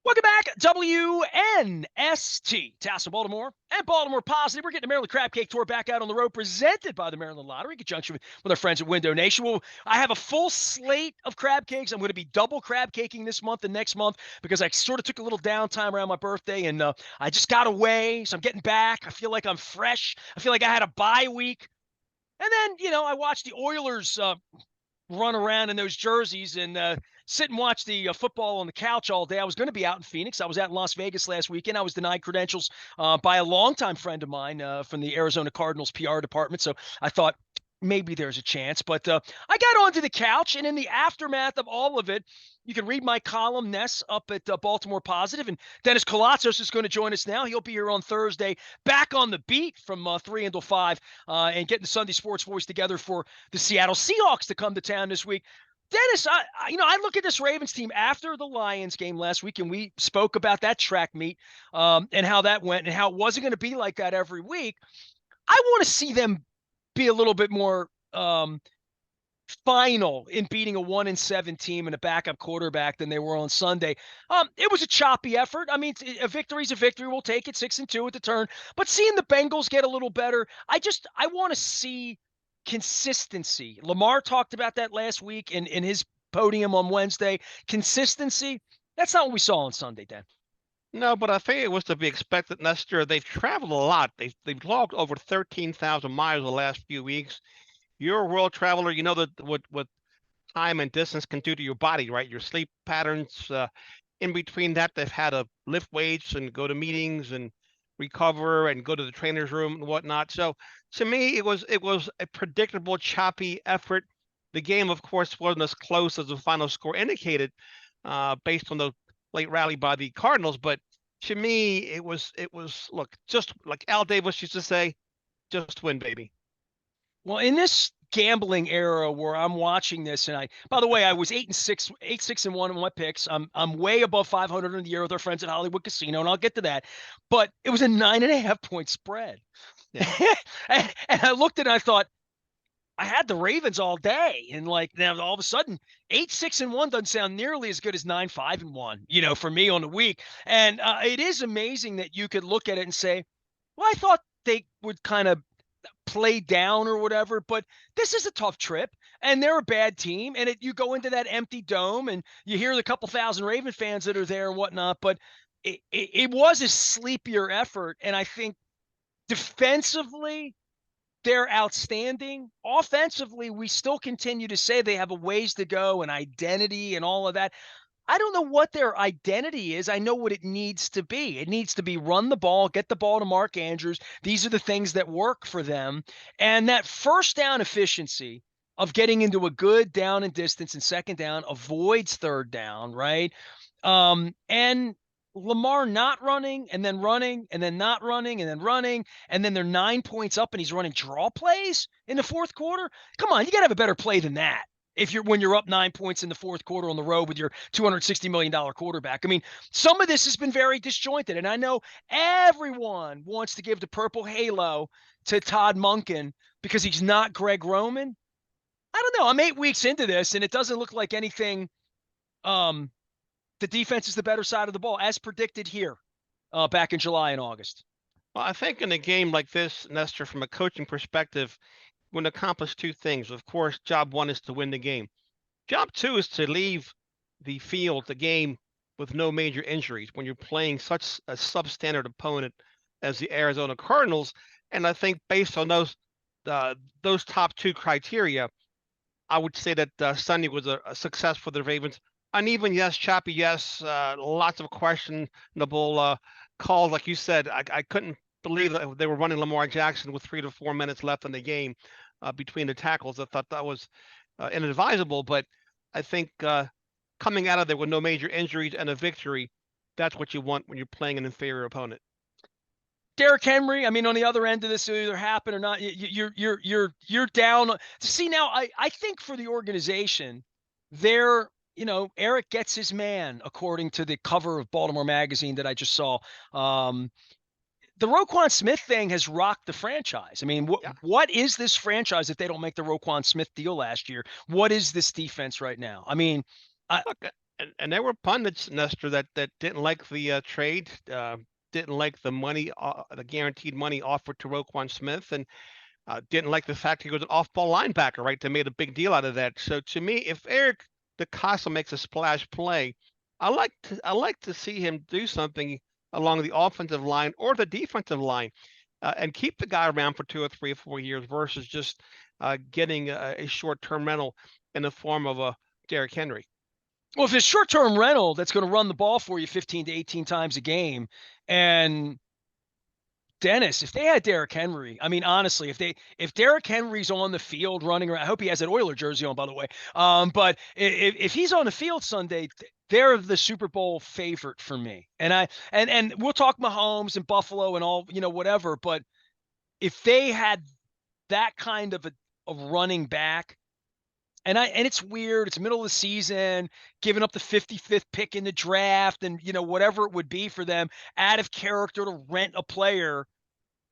Welcome back, WNST, Tassel, Baltimore, and Baltimore Positive. We're getting the Maryland Crab Cake Tour back out on the road, presented by the Maryland Lottery in conjunction with our friends at Window Nation. Well, I have a full slate of crab cakes. I'm going to be double crab caking this month and next month because I sort of took a little downtime around my birthday, and I just got away, so I'm getting back. I feel like I'm fresh. I feel like I had a bye week. And then, I watched the Oilers run around in those jerseys and sit and watch the football on the couch all day. I was going to be out in Phoenix. I was out in Las Vegas last weekend. I was denied credentials by a longtime friend of mine from the Arizona Cardinals PR department. So I thought maybe there's a chance. But I got onto the couch, and in the aftermath of all of it, you can read my column, Ness, up at Baltimore Positive. And Dennis Koulatsos is going to join us now. He'll be here on Thursday, back on the beat from 3 until 5, and getting the Sunday Sports Voice together for the Seattle Seahawks to come to town this week. Dennis, I look at this Ravens team after the Lions game last week, and we spoke about that track meet and how that went and how it wasn't going to be like that every week. I want to see them be a little bit more final in beating a 1-7 team and a backup quarterback than they were on Sunday. It was a choppy effort. I mean, a victory's a victory. We'll take it 6-2 at the turn. But seeing the Bengals get a little better, I want to see consistency. Lamar talked about that last week in his podium on Wednesday. Consistency, that's not what we saw on Sunday, Dan. No, but I think it was to be expected, Nestor. They've traveled a lot. They've logged over 13,000 miles the last few weeks. You're a world traveler. You know that what time and distance can do to your body, right? Your sleep patterns. In between that, they've had to lift weights and go to meetings and recover and go to the trainer's room and whatnot. So to me, it was a predictable, choppy effort. The game, of course, wasn't as close as the final score indicated, based on the late rally by the Cardinals. But to me, it was look, just like Al Davis used to say, just win, baby. Well, in this gambling era where I'm watching this, and by the way, I was 8-6-1 in my picks. I'm way above 500 in the year with our friends at Hollywood Casino, and I'll get to that. But it was a 9.5-point spread. Yeah. and I looked at it and I thought, I had the Ravens all day, and now all of a sudden 8-6-1 doesn't sound nearly as good as 9-5-1, for me on the week. And it is amazing that you could look at it and say, well, I thought they would kind of play down or whatever, but this is a tough trip, and they're a bad team. And you go into that empty dome, and you hear the couple thousand Raven fans that are there and whatnot. But it was a sleepier effort, and I think defensively, they're outstanding. Offensively, we still continue to say they have a ways to go and identity and all of that. I don't know what their identity is. I know what it needs to be. It needs to be run the ball, get the ball to Mark Andrews. These are the things that work for them. And that first down efficiency of getting into a good down and distance and second down avoids third down, right? And Lamar not running and then running and then not running and then running, and then they're 9 points up and he's running draw plays in the fourth quarter. Come on, you got to have a better play than that. When you're up 9 points in the fourth quarter on the road with your $260 million quarterback. I mean, some of this has been very disjointed, and I know everyone wants to give the purple halo to Todd Monken because he's not Greg Roman. I don't know. I'm 8 weeks into this, and it doesn't look like anything. The defense is the better side of the ball, as predicted here back in July and August. Well, I think in a game like this, Nestor, from a coaching perspective, we're going to accomplish two things. Of course, job one is to win the game. Job two is to leave the field, the game, with no major injuries when you're playing such a substandard opponent as the Arizona Cardinals. And I think based on those top two criteria, I would say that Sunday was a success for the Ravens. Uneven, yes. Choppy, yes. Lots of questionable calls. Like you said, I couldn't believe that they were running Lamar Jackson with 3 to 4 minutes left in the game between the tackles. I thought that was inadvisable, but I think coming out of there with no major injuries and a victory, that's what you want when you're playing an inferior opponent. Derrick Henry, I mean, on the other end of this, it'll either happen or not. You're down. See, now I think for the organization, Eric gets his man, according to the cover of Baltimore Magazine that I just saw. The Roquan Smith thing has rocked the franchise. I mean, what is this franchise if they don't make the Roquan Smith deal last year? What is this defense right now? I mean, And there were pundits, Nestor, that didn't like the trade, didn't like the money, the guaranteed money offered to Roquan Smith, and didn't like the fact he was an off-ball linebacker, right? They made a big deal out of that. So to me, if Eric DeCosta makes a splash play, I like to see him do something along the offensive line or the defensive line, and keep the guy around for 2 or 3 or 4 years versus just getting a short-term rental in the form of a Derrick Henry. Well, if it's short-term rental that's going to run the ball for you 15 to 18 times a game, and Dennis, if they had Derrick Henry, I mean, honestly, if Derrick Henry's on the field running around, I hope he has that Oiler jersey on, by the way. But if he's on the field Sunday, they're the Super Bowl favorite for me. And we'll talk Mahomes and Buffalo and all, whatever. But if they had that kind of a running back, and it's weird, it's middle of the season, giving up the 55th pick in the draft, and whatever it would be for them, out of character to rent a player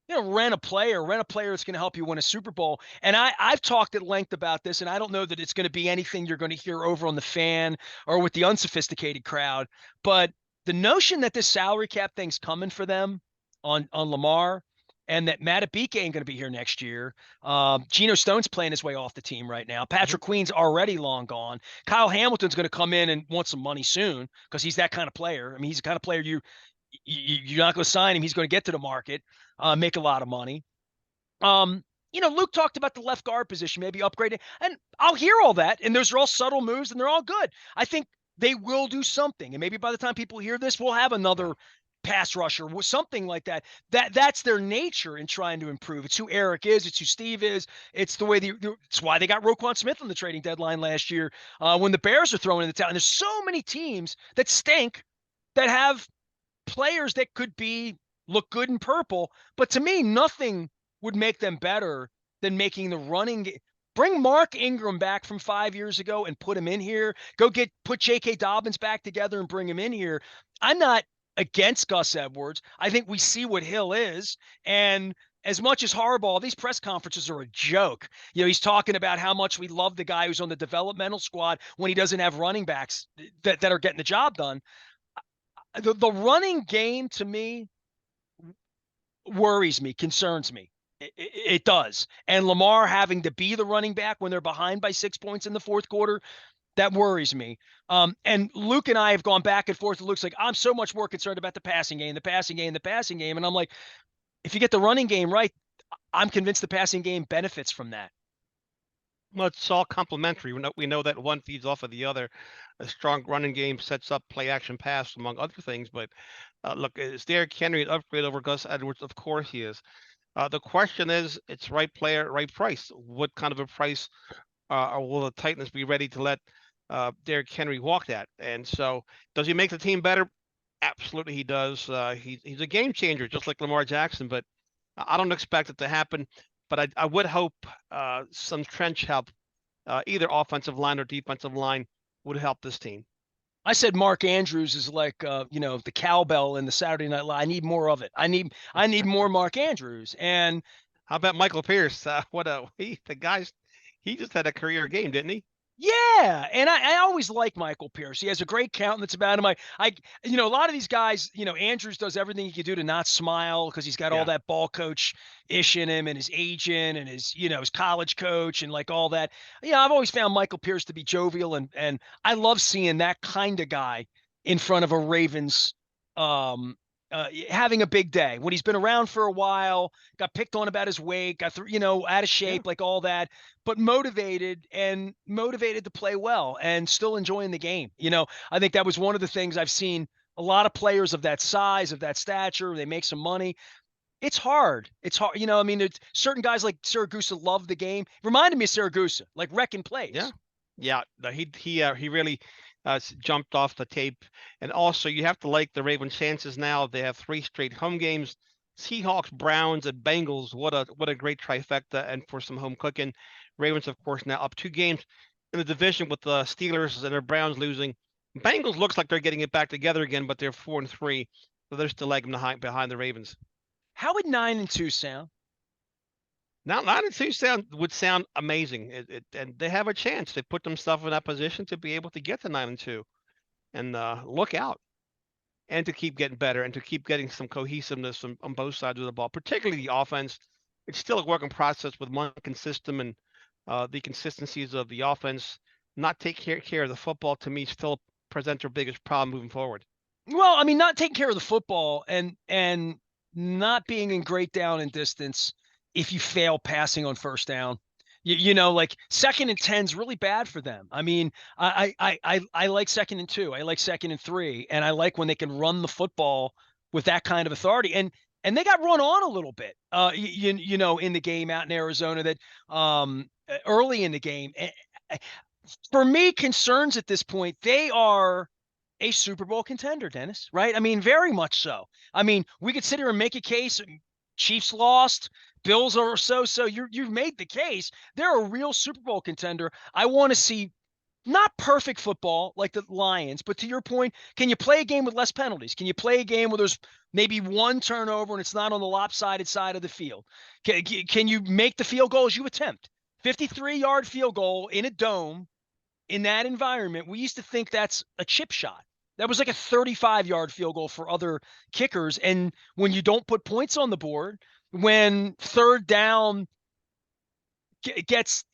rent a player that's going to help you win a Super Bowl. And I've talked at length about this, and I don't know that it's going to be anything you're going to hear over on the Fan or with the unsophisticated crowd. But the notion that this salary cap thing's coming for them on Lamar, and that Matabike ain't going to be here next year. Geno Stone's playing his way off the team right now. Patrick Queen's already long gone. Kyle Hamilton's going to come in and want some money soon because he's that kind of player. I mean, he's the kind of player you're not going to sign him. He's going to get to the market, make a lot of money. Luke talked about the left guard position, maybe upgrading, and I'll hear all that. And those are all subtle moves, and they're all good. I think they will do something, and maybe by the time people hear this, we'll have another pass rusher, something like that. That's their nature in trying to improve. It's who Eric is. It's who Steve is. It's the way it's why they got Roquan Smith on the trading deadline last year when the Bears are throwing in the towel. And there's so many teams that stink that have players that could look good in purple, but to me, nothing would make them better than making the running. Bring Mark Ingram back from 5 years ago and put him in here. Put J.K. Dobbins back together and bring him in here. I'm not against Gus Edwards. I think we see what Hill is, and as much as Harbaugh, these press conferences are a joke. He's talking about how much we love the guy who's on the developmental squad when he doesn't have running backs that are getting the job done. The running game to me worries me, concerns me. It does. And Lamar having to be the running back when they're behind by 6 points in the fourth quarter, that worries me. And Luke and I have gone back and forth. Luke's like, I'm so much more concerned about the passing game. And I'm like, if you get the running game right, I'm convinced the passing game benefits from that. Well, it's all complementary. We know that one feeds off of the other. A strong running game sets up play action pass, among other things. But look, is Derrick Henry an upgrade over Gus Edwards? Of course he is. The question is, it's right player, right price. What kind of a price will the Titans be ready to let Derrick Henry walk at? And so, does he make the team better? Absolutely, he does. He's a game changer, just like Lamar Jackson. But I don't expect it to happen. But I would hope some trench help, either offensive line or defensive line, would help this team. I said Mark Andrews is like the cowbell in the Saturday Night Live. I need more of it. I need more Mark Andrews. And how about Michael Pierce? The guy's he just had a career game, didn't he? Yeah, and I always like Michael Pierce. He has a great countenance about him. A lot of these guys, Andrews does everything he can do to not smile because he's got all that ball coach-ish in him, and his agent, and his college coach, and like all that. I've always found Michael Pierce to be jovial, and I love seeing that kind of guy in front of a Ravens having a big day when he's been around for a while, got picked on about his weight, got out of shape, like all that, but motivated to play well and still enjoying the game. I think that was one of the things I've seen a lot of players of that size, of that stature, they make some money. It's hard. It's hard. Certain guys like Siragusa love the game. Reminded me of Siragusa, like wrecking plays. Yeah. He really jumped off the tape. And also, you have to like the Ravens' chances now. They have 3 straight home games: Seahawks, Browns, and Bengals. What a great trifecta, and for some home cooking. Ravens, of course, now up 2 games in the division with the Steelers and the Browns losing. Bengals looks like they're getting it back together again, but they're 4-3, so they're still lagging behind the Ravens. How would 9-2 sound? Now 9-2 would sound amazing, and they have a chance. They put themselves in that position to be able to get to 9-2. and look out, and to keep getting better and to keep getting some cohesiveness on both sides of the ball, particularly the offense. It's still a working process with Monken's system and the consistencies of the offense. Not take care of the football to me still presents our biggest problem moving forward. Well, I mean, not taking care of the football and not being in great down and distance if you fail passing on first down. Like 2nd and 10 is really bad for them. I mean, I like 2nd and 2. I like 2nd and 3, and I like when they can run the football with that kind of authority. And they got run on a little bit, in the game out in Arizona that early in the game. For me, concerns at this point, they are a Super Bowl contender, Dennis, right? I mean, very much so. I mean, we could sit here and make a case. Chiefs lost, Bills are so. You've made the case. They're a real Super Bowl contender. I want to see not perfect football like the Lions, but to your point, can you play a game with less penalties? Can you play a game where there's maybe one turnover and it's not on the lopsided side of the field? Can you make the field goals you attempt? 53-yard field goal in a dome in that environment, we used to think that's a chip shot. That was like a 35-yard field goal for other kickers. And when you don't put points on the board, when third down gets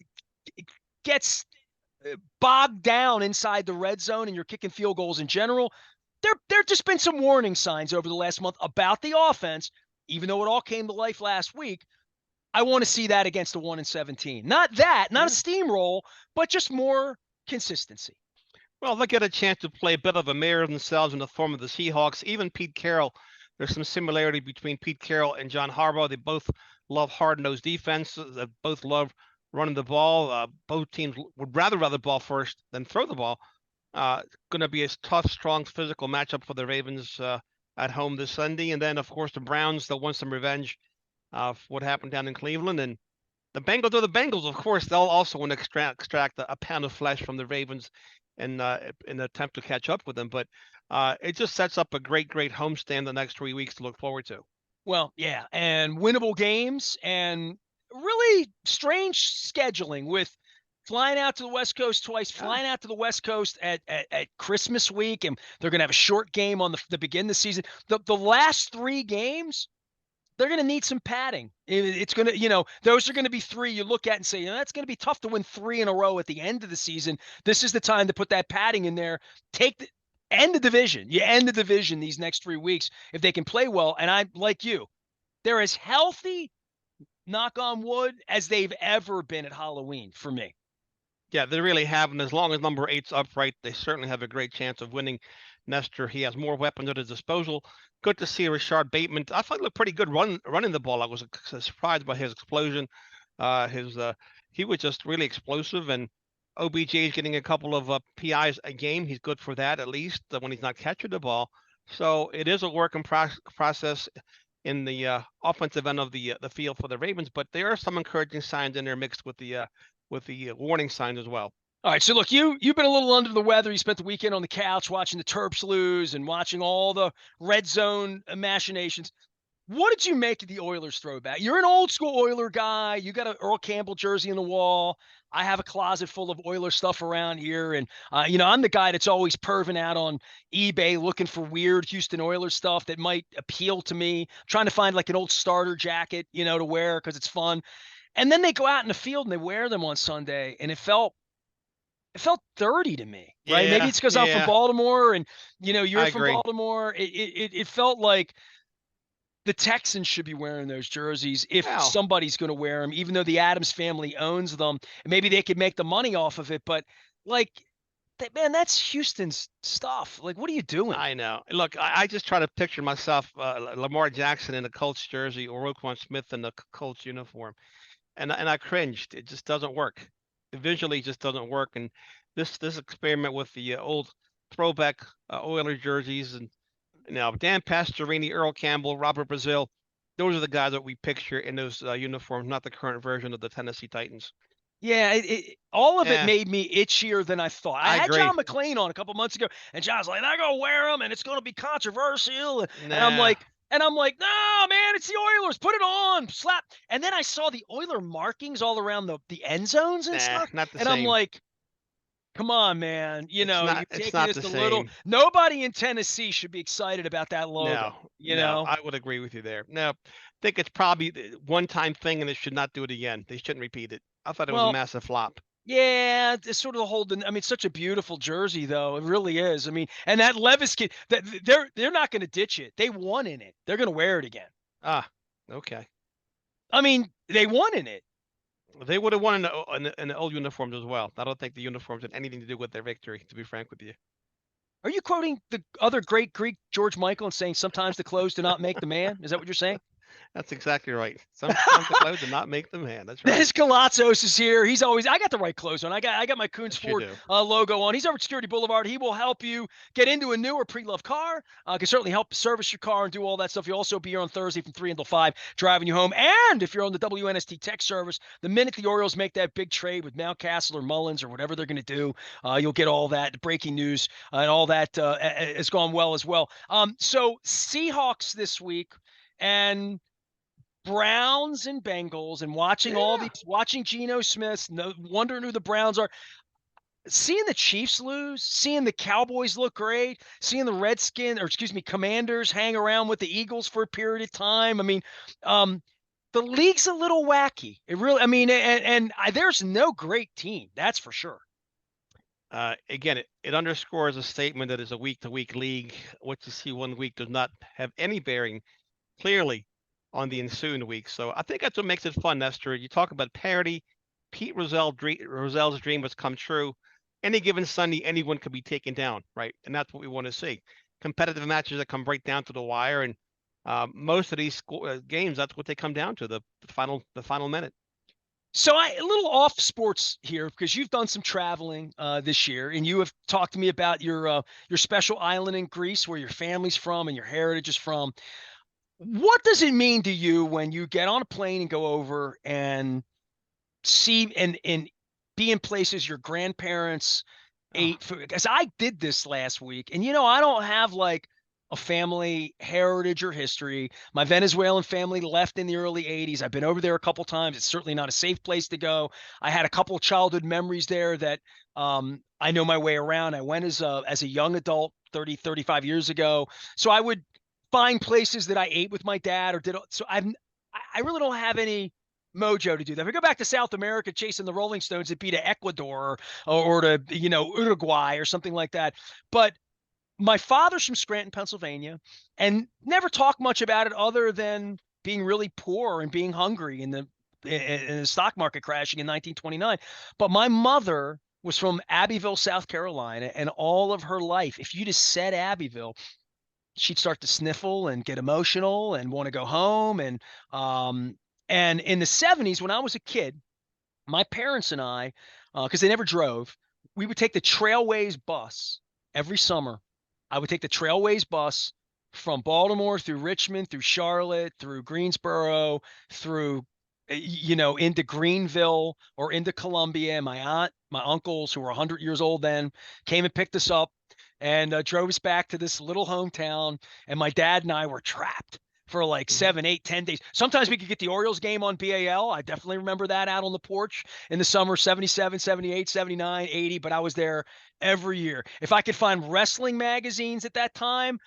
bogged down inside the red zone and you're kicking field goals in general, there just been some warning signs over the last month about the offense, even though it all came to life last week. I want to see that against the 1-17. Not a steamroll, but just more consistency. Well, they'll get a chance to play a bit of a mirror of themselves in the form of the Seahawks. Even Pete Carroll, there's some similarity between Pete Carroll and John Harbaugh. They both love hard-nosed defense. They both love running the ball. Both teams would rather run the ball first than throw the ball. Going to be a tough, strong, physical matchup for the Ravens at home this Sunday. And then, of course, the Browns, they'll want some revenge for what happened down in Cleveland. And the Bengals are the Bengals, of course. They'll also want to extract a pound of flesh from the Ravens in an attempt to catch up with them. But it just sets up a great homestand the next 3 weeks to look forward to. Well, yeah, and winnable games and really strange scheduling with flying out to the West Coast twice, flying out to the West Coast at Christmas week, and they're going to have a short game on the begin the season. The last 3 games, they're going to need some padding. It's going to, those are going to be 3 you look at and say, that's going to be tough to win 3 in a row at the end of the season. This is the time to put that padding in there. End the division. You end the division these next 3 weeks if they can play well. And I, like you, they're as healthy, knock on wood, as they've ever been at Halloween for me. Yeah, they really have. And as long as number 8's upright, they certainly have a great chance of winning. Nestor, he has more weapons at his disposal. Good to see Rashard Bateman. I thought he looked pretty good running the ball. I was surprised by his explosion. He was just really explosive, and OBJ is getting a couple of PIs a game. He's good for that, at least when he's not catching the ball. So it is a work in process in the offensive end of the field for the Ravens, but there are some encouraging signs in there mixed with the warning signs as well. All right, so look, you've been a little under the weather. You spent the weekend on the couch watching the Terps lose and watching all the red zone machinations. What did you make of the Oilers throwback? You're an old school Oiler guy. You got an Earl Campbell jersey on the wall. I have a closet full of Oiler stuff around here. And, I'm the guy that's always perving out on eBay looking for weird Houston Oilers stuff that might appeal to me, trying to find like an old starter jacket, to wear because it's fun. And then they go out in the field and they wear them on Sunday, and it felt dirty to me, right? Yeah, Maybe it's because I'm from Baltimore and, you're I from agree. Baltimore. It felt like the Texans should be wearing those jerseys if somebody's going to wear them, even though the Adams family owns them. Maybe they could make the money off of it, but man, that's Houston's stuff. Like, what are you doing? I know. Look, I just try to picture myself, Lamar Jackson in a Colts jersey or Roquan Smith in a Colts uniform, and I cringed. It just doesn't work. It visually just doesn't work. And this experiment with the old throwback Oilers jerseys and Dan Pastorini, Earl Campbell, Robert Brazil, those are the guys that we picture in those uniforms, not the current version of the Tennessee Titans. Yeah, all of it made me itchier than I thought. I had agree. John McClain on a couple months ago, and John's like, "They're gonna wear them, and it's gonna be controversial." And I'm like, "No, man, it's the Oilers. Put it on, slap." And then I saw the Oiler markings all around the end zones and stuff, not the and same. I'm like, Come on, man. You're It's taking not this the a little. same. Nobody in Tennessee should be excited about that No, logo. no, I would agree with you there. No, I think it's probably the one-time thing, and they should not do it again. They shouldn't repeat it. I thought it was a Well, massive flop. yeah, it's sort of the whole. I mean, it's such a beautiful jersey, though. It really is. I mean, and that Levis kid, that they're not going to ditch it. They won in it. They're going to wear it again. Ah, okay. I mean, they won in it. They would have won in the old uniforms as well. I don't think the uniforms had anything to do with their victory, to be frank with you. Are you quoting the other great Greek George Michael and saying sometimes the clothes do not make the man? Is that what you're saying? That's exactly right. Sometimes the clothes did not make the man. That's right. Dennis Koulatsos is here. He's always. I got the right clothes on. I got my Coons Yes, you Ford do. logo on. He's over at Security Boulevard. He will help you get into a new or pre-loved car. Can certainly help service your car and do all that stuff. He'll also be here on Thursday from 3 until 5, driving you home. And if you're on the WNST tech service, the minute the Orioles make that big trade with Mountcastle or Mullins or whatever they're going to do, you'll get all that breaking news and all that has gone well as well. So Seahawks this week and Browns and Bengals, and Yeah. watching Geno Smith, wondering who the Browns are, seeing the Chiefs lose, seeing the Cowboys look great, seeing the Commanders hang around with the Eagles for a period of time. I mean, um, the league's a little wacky. It really, I mean, there's no great team, that's for sure. Again, it underscores a statement that is a week-to-week league. What you see one week does not have any bearing clearly on the ensuing week. So I think that's what makes it fun, Nestor. You talk about parity. Roselle's dream has come true. Any given Sunday, anyone could be taken down, right? And that's what we want to see. Competitive matches that come right down to the wire, and most of these games, that's what they come down to the final minute. So a little off sports here because you've done some traveling this year, and you have talked to me about your special island in Greece where your family's from and your heritage is from. What does it mean to you when you get on a plane and go over and see and be in places your grandparents Oh, ate food? Because I did this last week, and I don't have like a family heritage or history. My Venezuelan family left in the early 80s. I've been over there a couple times. It's certainly not a safe place to go. I had a couple childhood memories there that I know my way around. I went as a young adult 30, 35 years ago. So I would find places that I ate with my dad or did. So I really don't have any mojo to do that. If I go back to South America chasing the Rolling Stones, it'd be to Ecuador or to, Uruguay or something like that. But my father's from Scranton, Pennsylvania, and never talked much about it other than being really poor and being hungry in the stock market crashing in 1929. But my mother was from Abbeville, South Carolina, and all of her life, if you just said Abbeville, she'd start to sniffle and get emotional and want to go home. And in the 70s, when I was a kid, my parents and I, because they never drove, we would take the Trailways bus every summer. I would take the Trailways bus from Baltimore through Richmond, through Charlotte, through Greensboro, through into Greenville or into Columbia. And my aunt, my uncles, who were 100 years old then, came and picked us up and drove us back to this little hometown. And my dad and I were trapped for like mhm. 7, 8, 10 days. Sometimes we could get the Orioles game on BAL. I definitely remember that out on the porch in the summer, 77, 78, 79, 80, but I was there every year. If I could find wrestling magazines at that time,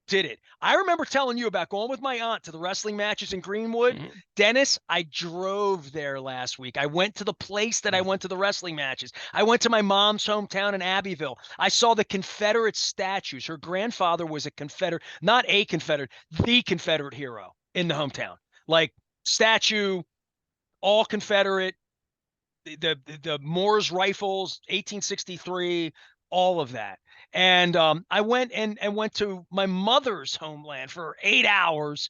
did it. I remember telling you about going with my aunt to the wrestling matches in Greenwood. Mhm. Dennis, I drove there last week. I went to the place that I Mm. went to the wrestling matches. I went to my mom's hometown in Abbeville. I saw the Confederate statues. Her grandfather was a Confederate, not a Confederate, the Confederate hero in the hometown. Like statue, all Confederate, the Moore's rifles, 1863, all of that. And I went and went to my mother's homeland for 8 hours.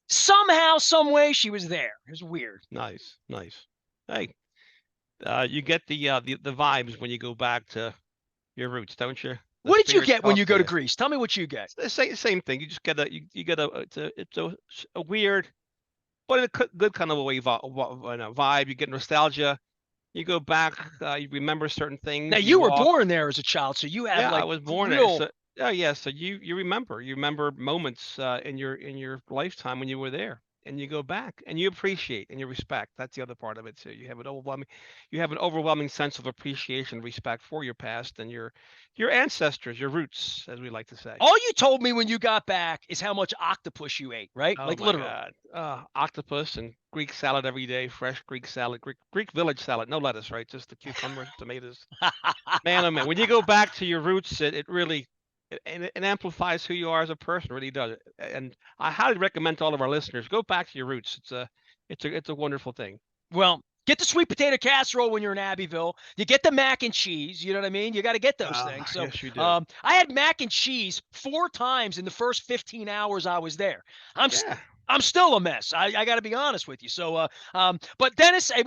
Somehow, some way, she was there. It was weird. Nice, nice. Hey, you get the vibes when you go back to your roots, don't you? The What did you spirit get when you talks go to to you. Greece? Tell me what you get. It's the same thing. You just get you get a weird, but in a good kind of a way vibe. You get nostalgia. You go back. You remember certain Now things. You you were walk. born there as a child, so you have Yeah, I like was born there. real. So yeah, yeah. So you remember moments in your lifetime when you were there. and you go back and you appreciate and you respect. That's the other part of it too. You have an overwhelming sense of appreciation, respect for your past and your ancestors, your roots, as we like to say. All you told me when you got back is how much octopus you ate, right? Oh Like my literally. God. Octopus and Greek salad every day, fresh Greek salad, Greek village salad, no lettuce, right? Just the cucumber, tomatoes. Man, oh man, when you go back to your roots, it really it amplifies who you are as a person, really does. And I highly recommend to all of our listeners, go back to your roots. It's a wonderful thing. Well, get the sweet potato casserole when you're in Abbeville. You get the mac and cheese. You know what I mean? You got to get those things. So Yes, you do. I had mac and cheese 4 times in the first 15 hours I was there. I'm Yeah. I'm still a mess. I got to be honest with you. So, but Dennis, it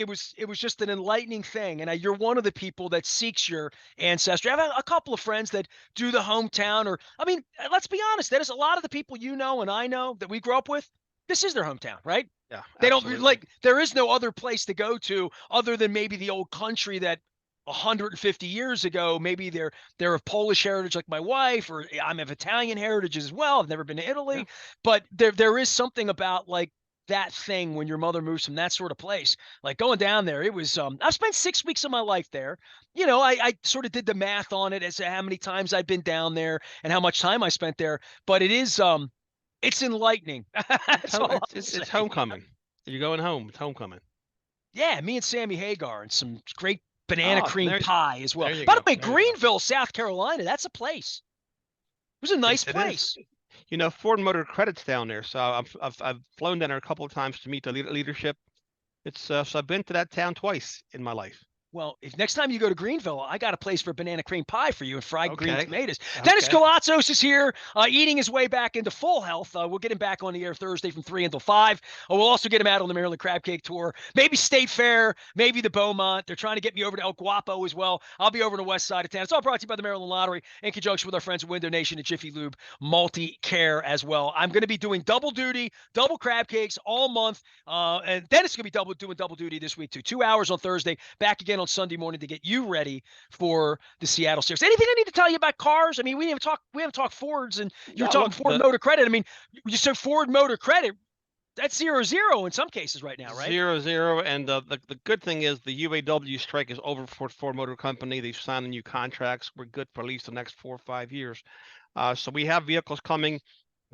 was just an enlightening thing, and you're one of the people that seeks your ancestry. I have a couple of friends that do the hometown, or I mean, let's be honest, Dennis. A lot of the people you know and I know that we grew up with, this is their hometown, right? Yeah, They don't absolutely. like there is no other place to go to other than maybe the old country that 150 years ago, maybe they're of Polish heritage like my wife, or I'm of Italian heritage as well. I've never been to Yeah. Italy, but there is something about like that thing when your mother moves from that sort of place. Like going down there, it was I've spent 6 weeks of my life there. You know, I sort of did the math on it as to how many times I've been down there and how much time I spent there. But it's enlightening. That's all I'll say. It's homecoming. You're going home. It's homecoming. Yeah, me and Sammy Hagar and some great banana Oh, cream pie as well. there you By the go. way, There you go. Greenville, South Carolina, that's a place. It was a nice Yes, it is. place. You know, Ford Motor Credit's down there, so I've flown down there a couple of times to meet the leadership. It's so I've been to that town twice in my life. Well, if next time you go to Greenville, I got a place for banana cream pie for you and fried green Okay. tomatoes. Dennis Okay. Koulatsos is here, eating his way back into full health. We'll get him back on the air Thursday from 3 until 5. We'll also get him out on the Maryland Crab Cake Tour. Maybe State Fair, maybe the Beaumont. They're trying to get me over to El Guapo as well. I'll be over on the west side of town. It's all brought to you by the Maryland Lottery in conjunction with our friends at Window Nation and Jiffy Lube Multi-Care as well. I'm going to be doing double duty, double crab cakes all month. And Dennis is going to be doing double duty this week too. 2 hours on Thursday, back again on Sunday morning to get you ready for the Seattle Series. Anything I need to tell you about cars? I mean, we haven't talked Fords, and you were Yeah, talking look, Ford Motor Credit. I mean, you said Ford Motor Credit. That's 0-0 in some cases right now, right? 0-0, and the good thing is the UAW strike is over for Ford Motor Company. They've signed new contracts. We're good for at least the next 4 or 5 years. So we have vehicles coming.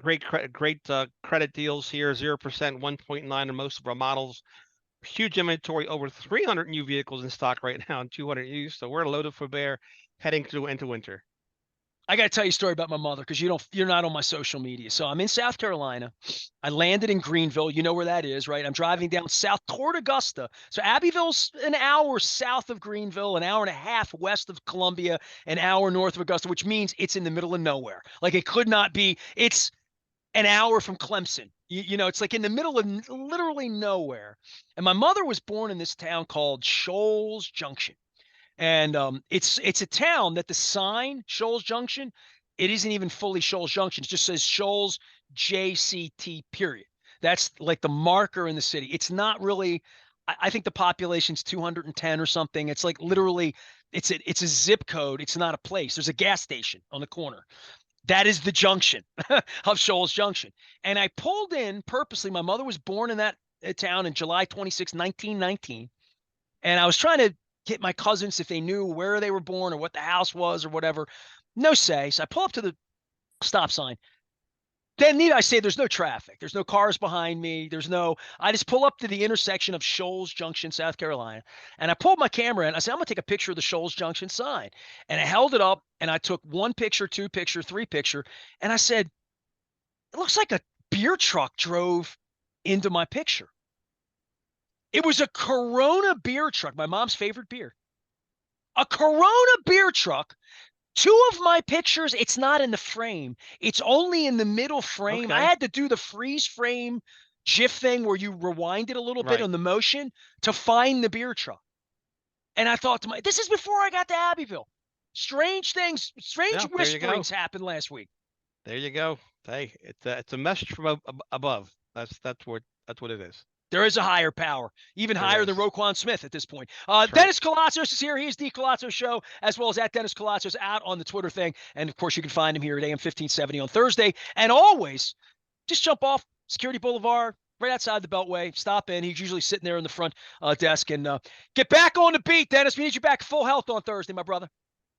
Great credit deals here. 0%, 1.9 on most of our models. Huge inventory, over 300 new vehicles in stock right now and 200 used. So we're loaded for bear heading into winter. I got to tell you a story about my mother because you're not on my social media. So I'm in South Carolina. I landed in Greenville. You know where that is, right? I'm driving down south toward Augusta. So Abbeville's an hour south of Greenville, an hour and a half west of Columbia, an hour north of Augusta, which means it's in the middle of nowhere. Like it could not be. It's an hour from Clemson. You know, it's like in the middle of literally nowhere. And my mother was born in this town called Shoals Junction. And it's a town that the sign Shoals Junction, it isn't even fully Shoals Junction. It just says Shoals JCT period. That's like the marker in the city. It's not really. I think the population's 210 or something. It's like literally, it's a zip code. It's not a place. There's a gas station on the corner. That is the junction of Shoals Junction. And I pulled in purposely. My mother was born in that town in July 26, 1919. And I was trying to get my cousins if they knew where they were born or what the house was or whatever. No say. So I pull up to the stop sign. Then need I say there's no traffic. There's no cars behind me. I just pull up to the intersection of Shoals Junction, South Carolina. And I pulled my camera in. I said, I'm going to take a picture of the Shoals Junction sign. And I held it up and I took 1 picture, 2 picture, 3 picture. And I said, it looks like a beer truck drove into my picture. It was a Corona beer truck, my mom's favorite beer. A Corona beer truck. 2 of my pictures, it's not in the frame. It's only in the middle frame. I Okay. had to do the freeze frame GIF thing where you rewind it a little bit Right. on the motion to find the beer truck. And I thought to myself, this is before I got to Abbeville. Strange things, strange Yeah, there you go. whisperings happened last week. There you go. Hey, it's a message from above. That's what it is. There is a higher power, even There higher than is. Roquan Smith at this point. That's right. Dennis Koulatsos is here. He is the Koulatsos Show, as well as at Dennis Koulatsos out on the Twitter thing. And, of course, you can find him here at AM 1570 on Thursday. And always, just jump off Security Boulevard, right outside the Beltway. Stop in. He's usually sitting there in the front desk. And get back on the beat, Dennis. We need you back full health on Thursday, my brother.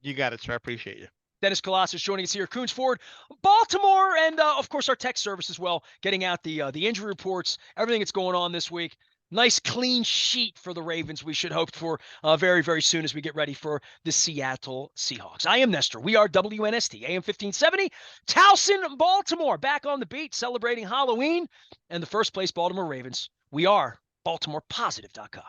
You got it, sir. I appreciate you. Dennis Koulatsos joining us here. Coons Ford, Baltimore, and of course our tech service as well, getting out the injury reports, everything that's going on this week. Nice clean sheet for the Ravens we should hope for very, very soon as we get ready for the Seattle Seahawks. I am Nestor. We are WNST, AM 1570, Towson, Baltimore, back on the beat, celebrating Halloween and the first place Baltimore Ravens. We are BaltimorePositive.com.